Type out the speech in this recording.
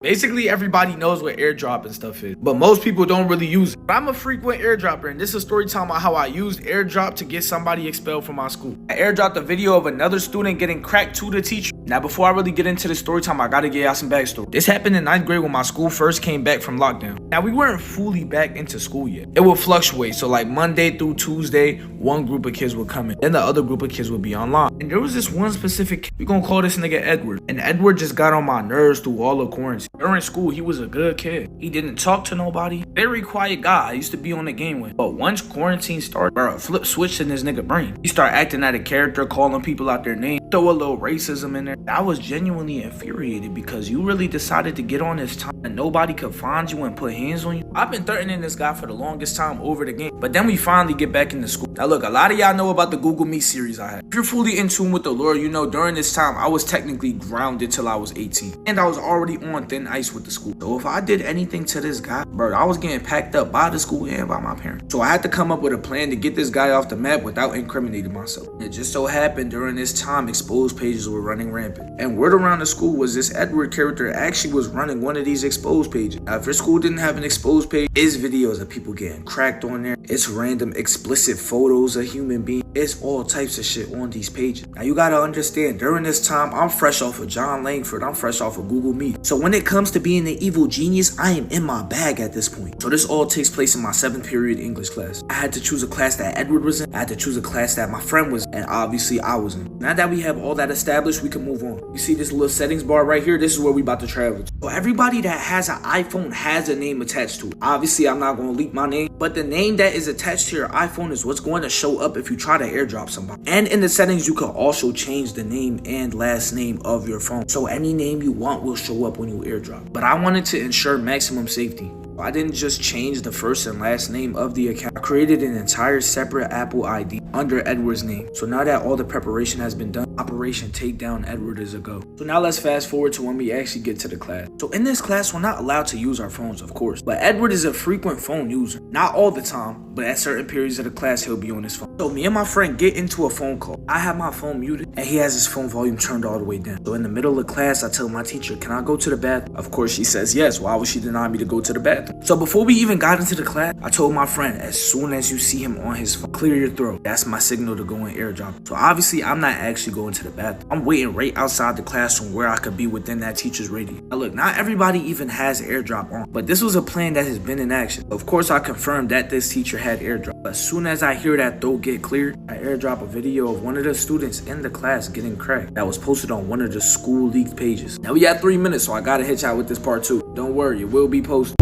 Basically, everybody knows what airdrop and stuff is, but most people don't really use it. But I'm a frequent airdropper, and this is a story time about how I used airdrop to get somebody expelled from my school. I airdropped a video of another student getting cracked to the teacher. Now, before I really get into the story time, I gotta give y'all some backstory. This happened in 9th grade when my school first came back from lockdown. Now, we weren't fully back into school yet. It would fluctuate, so like Monday through Tuesday, one group of kids would come in, then the other group of kids would be online. And there was this one specific kid, we gonna call this nigga Edward. And Edward just got on my nerves through all the quarantine. During school, he was a good kid. He didn't talk to nobody. Very quiet guy I used to be on the game with. But once quarantine started, bro, a flip switched in his nigga brain. He started acting out of character, calling people out their name, throw a little racism in there. I was genuinely infuriated because you really decided to get on this time and nobody could find you and put hands on you. I've been threatening this guy for the longest time over the game, but then we finally get back into school. Now look, a lot of y'all know about the Google Meet series I had. If you're fully in tune with the lore, you know during this time I was technically grounded till I was 18, and I was already on thin ice with the school. So if I did anything to this guy, bro, I was getting packed up by the school and by my parents. So I had to come up with a plan to get this guy off the map without incriminating myself. It just so happened during this time exposed pages were running rampant, and word around the school was this Edward character actually was running one of these exposed pages. Now if your school didn't have an exposed page, it's videos of people getting cracked on there, it's random explicit photos of human beings, it's all types of shit on these pages. Now you gotta understand, during this time I'm fresh off of John Langford, I'm fresh off of Google Meet. So when it comes to being an evil genius, I am in my bag at this point. So this all takes place in my 7th period English class. I had to choose a class that Edward was in, I had to choose a class that my friend was in, and obviously I was in. Now that we have all that established, we can move on. You see this little settings bar right here? This is where we about to travel to. So everybody that has an iPhone has a name attached to it. Obviously I'm not gonna leak my name, but the name that is attached to your iPhone is what's going to show up if you try to airdrop somebody. And in the settings, you can also change the name and last name of your phone. So any name you want will show up when you airdrop. But I wanted to ensure maximum safety. I didn't just change the first and last name of the account. I created an entire separate Apple ID under Edward's name. So now that all the preparation has been done, Operation Takedown Edward is a go. So now let's fast forward to when we actually get to the class. So in this class, we're not allowed to use our phones, of course, but Edward is a frequent phone user. Not all the time, but at certain periods of the class, he'll be on his phone. So me and my friend get into a phone call. I have my phone muted and he has his phone volume turned all the way down. So in the middle of class, I tell my teacher, can I go to the bathroom? Of course, she says yes. Why would she deny me to go to the bathroom? So before we even got into the class, I told my friend, as soon as you see him on his phone, clear your throat. That's my signal to go and airdrop. So obviously, I'm not actually going to the bathroom. I'm waiting right outside the classroom where I could be within that teacher's radius. Now look, not everybody even has airdrop on, but this was a plan that has been in action. Of course, I confirmed that this teacher had airdrop. But as soon as I hear that throat get cleared, I airdrop a video of one of the students in the class getting cracked that was posted on one of the school leaked pages. Now we got 3 minutes, so I gotta hit y'all with this part 2. Don't worry, it will be posted.